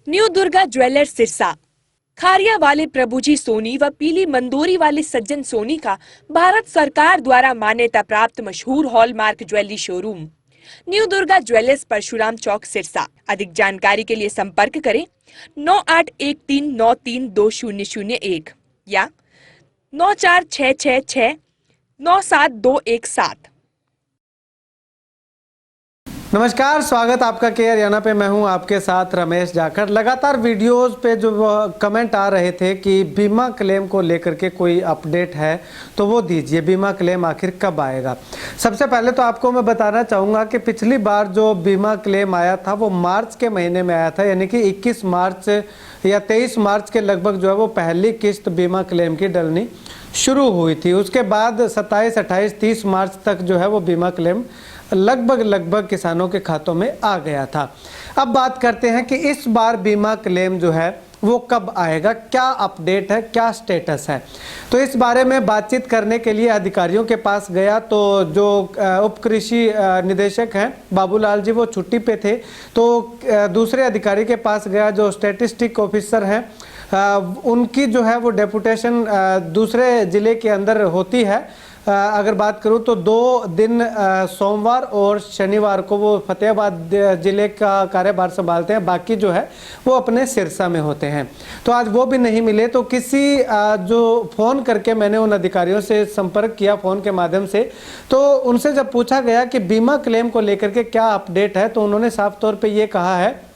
New Durga jewellers Sirsa. Khariya वाले प्रभुजी सोनी व पीली मंदोरी वाले सज्जन सोनी का भारत सरकार द्वारा मान्यता प्राप्त मशहूर hallmark jewellery showroom new Durga jewellers Parshuram Chowk Sirsa. अधिक जानकारी के लिए संपर्क करें 9813932001 या 9466697217। नमस्कार, स्वागत आपका के हरियाणा पे। मैं हूं आपके साथ रमेश जाखड़। लगातार वीडियोस पे जो कमेंट आ रहे थे कि बीमा क्लेम को लेकर के कोई अपडेट है तो वो दीजिए, बीमा क्लेम आखिर कब आएगा। सबसे पहले तो आपको मैं बताना चाहूँगा कि पिछली बार जो बीमा क्लेम आया था वो मार्च के महीने में आया था, यानी कि 21 मार्च या 23 मार्च के लगभग जो है वो पहली किस्त बीमा क्लेम की डलनी शुरू हुई थी। उसके बाद 27, 28, 30 मार्च तक जो है वो बीमा क्लेम लगभग किसानों के खातों में आ गया था। अब बात करते हैं कि इस बार बीमा क्लेम जो है वो कब आएगा, क्या अपडेट है, क्या स्टेटस है। तो इस बारे में बातचीत करने के लिए अधिकारियों के पास गया तो जो उप कृषि निदेशक हैं बाबूलाल जी, वो छुट्टी पे थे। तो दूसरे अधिकारी के पास गया जो स्टैटिस्टिक ऑफिसर हैं, उनकी जो है वो डेपुटेशन दूसरे ज़िले के अंदर होती है। अगर बात करूं तो 2 दिन सोमवार और शनिवार को वो फतेहाबाद ज़िले का कार्यभार संभालते हैं, बाकी जो है वो अपने सिरसा में होते हैं। तो आज वो भी नहीं मिले तो किसी जो फ़ोन करके मैंने उन अधिकारियों से संपर्क किया फ़ोन के माध्यम से, तो उनसे जब पूछा गया कि बीमा क्लेम को लेकर के क्या अपडेट है, तो उन्होंने साफ तौर पर ये कहा है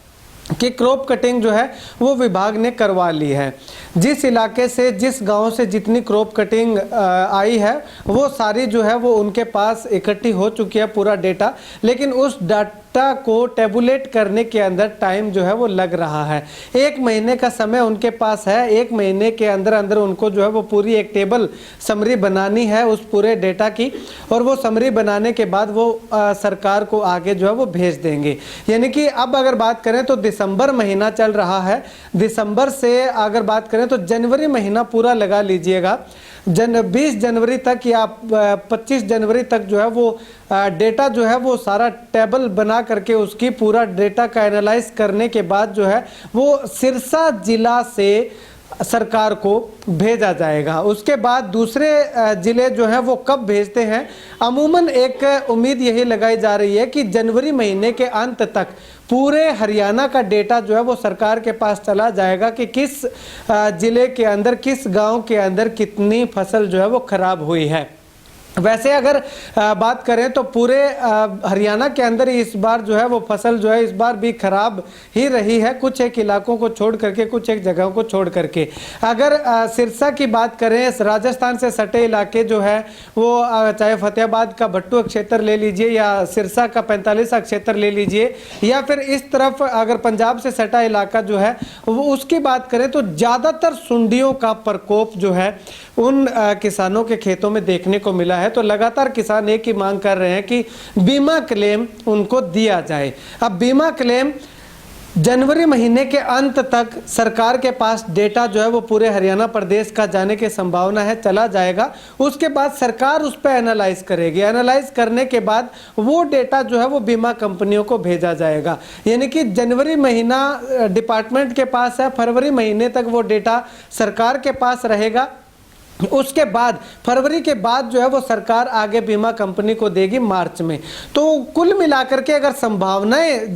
कि क्रॉप कटिंग जो है वो विभाग ने करवा ली है। जिस इलाके से, जिस गांव से जितनी क्रॉप कटिंग आई है वो सारी जो है वो उनके पास इकट्ठी हो चुकी है, पूरा डेटा। लेकिन उस डाटा को टेबुलेट करने के अंदर टाइम जो है वो लग रहा है। 1 महीने का समय उनके पास है। 1 महीने के अंदर अंदर उनको जो है वो पूरी एक टेबल समरी बनानी है उस पूरे डेटा की, और वो समरी बनाने के बाद वो सरकार को आगे जो है वो भेज देंगे। यानी कि अब अगर बात करें तो दिसंबर महीना चल रहा है, दिसंबर से अगर बात करें तो जनवरी महीना पूरा लगा लीजिएगा। 20 जनवरी तक या 25 जनवरी तक जो है वो डेटा जो है वो सारा टेबल बना करके उसकी पूरा डेटा का एनालाइज करने के बाद जो है वो सिरसा जिला से सरकार को भेजा जाएगा। उसके बाद दूसरे ज़िले जो हैं वो कब भेजते हैं, अमूमन एक उम्मीद यही लगाई जा रही है कि जनवरी महीने के अंत तक पूरे हरियाणा का डेटा जो है वो सरकार के पास चला जाएगा कि किस ज़िले के अंदर, किस गांव के अंदर कितनी फसल जो है वो खराब हुई है। वैसे अगर बात करें तो पूरे हरियाणा के अंदर इस बार जो है वो फसल जो है इस बार भी खराब ही रही है, कुछ एक इलाकों को छोड़ करके, कुछ एक जगहों को छोड़ करके। अगर सिरसा की बात करें, राजस्थान से सटे इलाके जो है वो चाहे फतेहाबाद का भट्टू क्षेत्र ले लीजिए या सिरसा का 45 क्षेत्र ले लीजिए, या फिर इस तरफ अगर पंजाब से सटा इलाका जो है वो उसकी बात करें तो ज़्यादातर सुंडियों का प्रकोप जो है उन किसानों के खेतों में देखने को मिला है। तो लगातार किसान एक ही मांग कर रहे हैं कि बीमा क्लेम उनको दिया जाए। अब बीमा क्लेम जनवरी महीने के अंत तक सरकार के पास डेटा जो है वो पूरे हरियाणा प्रदेश का जाने की संभावना है, चला जाएगा। उसके बाद सरकार उस पर एनालाइज करेगी। एनालाइज करने के बाद वो डेटा जो है वो बीमा कंपनियों को भेजा जाएगा। यानी कि जनवरी महीना डिपार्टमेंट के पास है, फरवरी महीने तक वो डेटा सरकार के पास रहेगा। उसके बाद फरवरी के बाद जो है वो सरकार आगे बीमा कंपनी को देगी मार्च में। तो कुल मिलाकर के अगर संभावनाएं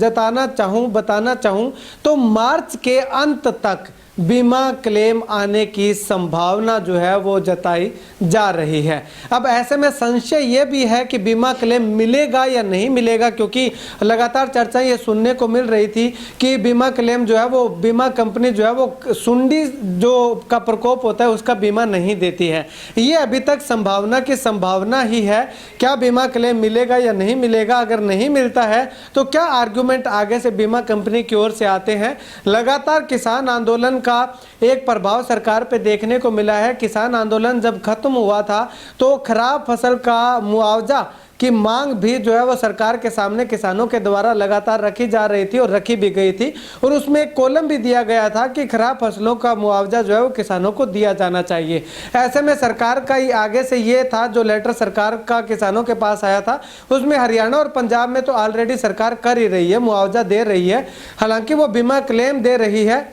बताना चाहूँ तो मार्च के अंत तक बीमा क्लेम आने की संभावना जो है वो जताई जा रही है। अब ऐसे में संशय ये भी है कि बीमा क्लेम मिलेगा या नहीं मिलेगा, क्योंकि लगातार चर्चा ये सुनने को मिल रही थी कि बीमा क्लेम जो है वो बीमा कंपनी जो है वो सुंडी जो का प्रकोप होता है उसका बीमा नहीं देती है। ये अभी तक संभावना की संभावना ही है। क्या बीमा क्लेम मिलेगा या नहीं मिलेगा? अगर नहीं मिलता है तो क्या आर्गूमेंट आगे से बीमा कंपनी की ओर से आते हैं? लगातार किसान आंदोलन का एक प्रभाव सरकार पे देखने को मिला है। किसान आंदोलन जब खत्म हुआ था तो खराब फसल का मुआवजा की मांग भी जो है वो सरकार के सामने किसानों के द्वारा लगातार रखी जा रही थी और रखी भी गई थी, और उसमें एक कॉलम भी दिया गया था कि खराब फसलों का मुआवजा जो है वो किसानों को दिया जाना चाहिए। ऐसे में सरकार का ही आगे से ये था, जो लेटर सरकार का किसानों के पास आया था उसमें हरियाणा और पंजाब में तो ऑलरेडी सरकार कर ही रही है, मुआवजा दे रही है। हालांकि वो बीमा क्लेम दे रही है,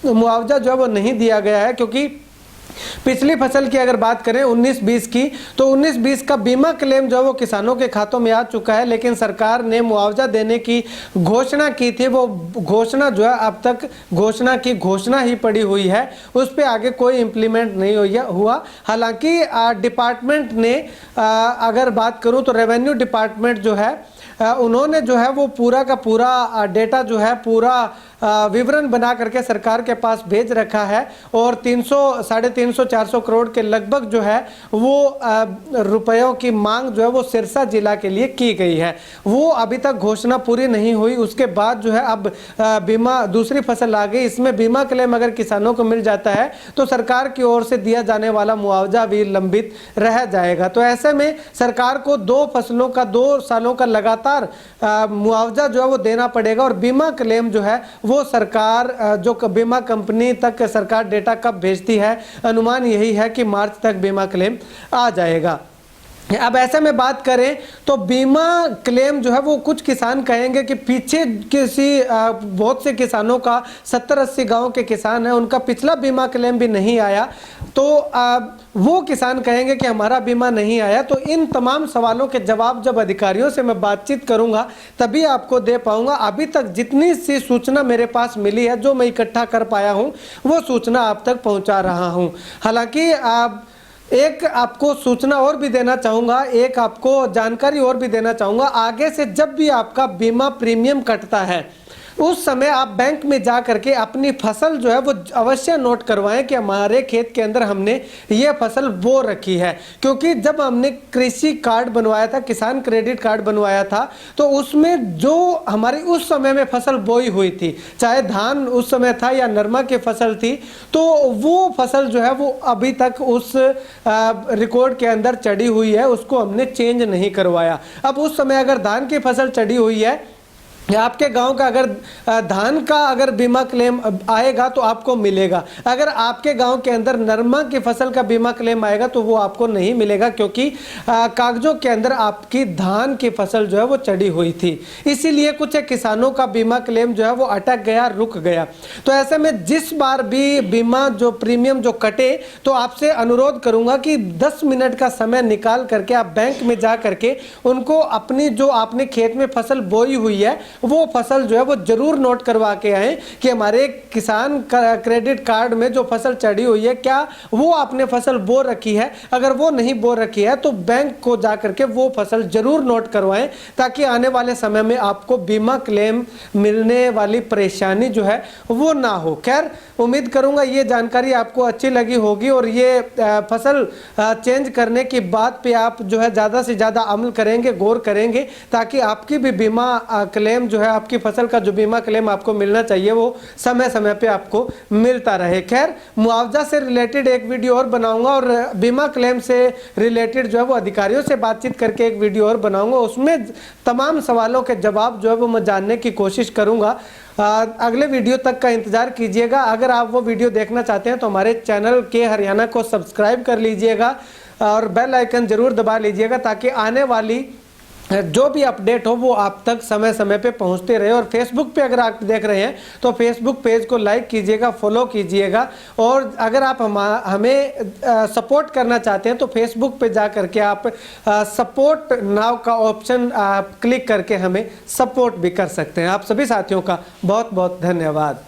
मुआवजा जो है वो नहीं दिया गया है, क्योंकि पिछली फसल की अगर बात करें 19-20 की, तो 19-20 का बीमा क्लेम जो है वो किसानों के खातों में आ चुका है, लेकिन सरकार ने मुआवजा देने की घोषणा की थी। वो घोषणा जो है अब तक घोषणा की घोषणा ही पड़ी हुई है, उस पर आगे कोई इम्प्लीमेंट नहीं हुआ। हालांकि डिपार्टमेंट ने अगर बात करूं तो रेवेन्यू डिपार्टमेंट जो है उन्होंने जो है वो पूरा का पूरा डेटा जो है पूरा विवरण बना करके सरकार के पास भेज रखा है, और 300-350-400 करोड़ के लगभग जो है वो रुपयों की मांग जो है वो सिरसा जिला के लिए की गई है। वो अभी तक घोषणा पूरी नहीं हुई, उसके बाद जो है अब बीमा दूसरी फसल आ गई। इसमें बीमा क्लेम अगर किसानों को मिल जाता है तो सरकार की ओर से दिया जाने वाला मुआवजा भी लंबित रह जाएगा। तो ऐसे में सरकार को 2 फसलों का 2 सालों का लगातार मुआवजा जो है वो देना पड़ेगा, और बीमा क्लेम जो है वो सरकार जो बीमा कंपनी तक सरकार डेटा कब भेजती है, अनुमान यही है कि मार्च तक बीमा क्लेम आ जाएगा। अब ऐसे में बात करें तो बीमा क्लेम जो है वो कुछ किसान कहेंगे कि पीछे बहुत से किसानों का 70-80 गांव के किसान हैं, उनका पिछला बीमा क्लेम भी नहीं आया, तो वो किसान कहेंगे कि हमारा बीमा नहीं आया। तो इन तमाम सवालों के जवाब जब अधिकारियों से मैं बातचीत करूंगा तभी आपको दे पाऊंगा। अभी तक जितनी सी सूचना मेरे पास मिली है, जो मैं इकट्ठा कर पाया हूं, वो सूचना आप तक पहुंचा रहा हूं। हालांकि एक आपको सूचना और भी देना चाहूँगा, एक आपको जानकारी और भी देना चाहूँगा। आगे से जब भी आपका बीमा प्रीमियम कटता है उस समय आप बैंक में जा करके अपनी फसल जो है वो अवश्य नोट करवाएं कि हमारे खेत के अंदर हमने ये फसल बो रखी है। क्योंकि जब हमने कृषि कार्ड बनवाया था, किसान क्रेडिट कार्ड बनवाया था, तो उसमें जो हमारी उस समय में फसल बोई हुई थी, चाहे धान उस समय था या नरमा की फसल थी, तो वो फसल जो है वो अभी तक उस रिकॉर्ड के अंदर चढ़ी हुई है, उसको हमने चेंज नहीं करवाया। अब उस समय अगर धान की फसल चढ़ी हुई है, आपके गांव का अगर धान का अगर बीमा क्लेम आएगा तो आपको मिलेगा। अगर आपके गांव के अंदर नरमा की फसल का बीमा क्लेम आएगा तो वो आपको नहीं मिलेगा, क्योंकि कागजों के अंदर आपकी धान की फसल जो है वो चढ़ी हुई थी। इसीलिए कुछ किसानों का बीमा क्लेम जो है वो अटक गया, रुक गया। तो ऐसे में जिस बार भी बीमा जो प्रीमियम जो कटे, तो आपसे अनुरोध करूंगा कि 10 मिनट का समय निकाल करके आप बैंक में जा करके उनको अपनी जो आपने खेत में फसल बोई हुई है वो फसल जो है वो जरूर नोट करवा के आए कि हमारे किसान क्रेडिट कार्ड में जो फसल चढ़ी हुई है क्या वो आपने फसल बो रखी है। अगर वो नहीं बो रखी है तो बैंक को जा करके वो फसल जरूर नोट करवाएं, ताकि आने वाले समय में आपको बीमा क्लेम मिलने वाली परेशानी जो है वो ना हो। खैर, उम्मीद करूंगा ये जानकारी आपको अच्छी लगी होगी, और ये फसल चेंज करने की बात पे आप जो है ज़्यादा से ज़्यादा अमल करेंगे, गौर करेंगे, ताकि आपकी भी बीमा क्लेम जो है, आपकी फसल का जो बीमा क्लेम आपको मिलना चाहिए वो समय समय पे आपको मिलता रहे। खैर, मुआवजा से रिलेटेड एक वीडियो और बनाऊंगा, और बीमा क्लेम से रिलेटेड जो है वो अधिकारियों से बातचीत करके एक वीडियो और बनाऊंगा। उसमें तमाम सवालों के जवाब जो है वो मैं जानने की कोशिश करूंगा। अगले वीडियो तक का इंतजार कीजिएगा। अगर आप वो वीडियो देखना चाहते हैं तो हमारे चैनल के हरियाणा को सब्सक्राइब कर लीजिएगा और बेल आइकन जरूर दबा लीजिएगा, ताकि आने वाली जो भी अपडेट हो वो आप तक समय समय पे पहुंचते रहे। और फेसबुक पे अगर आप देख रहे हैं तो फेसबुक पेज को लाइक कीजिएगा, फॉलो कीजिएगा, और अगर आप हमें सपोर्ट करना चाहते हैं तो फेसबुक पे जा करके आप सपोर्ट नाउ का ऑप्शन क्लिक करके हमें सपोर्ट भी कर सकते हैं। आप सभी साथियों का बहुत बहुत धन्यवाद।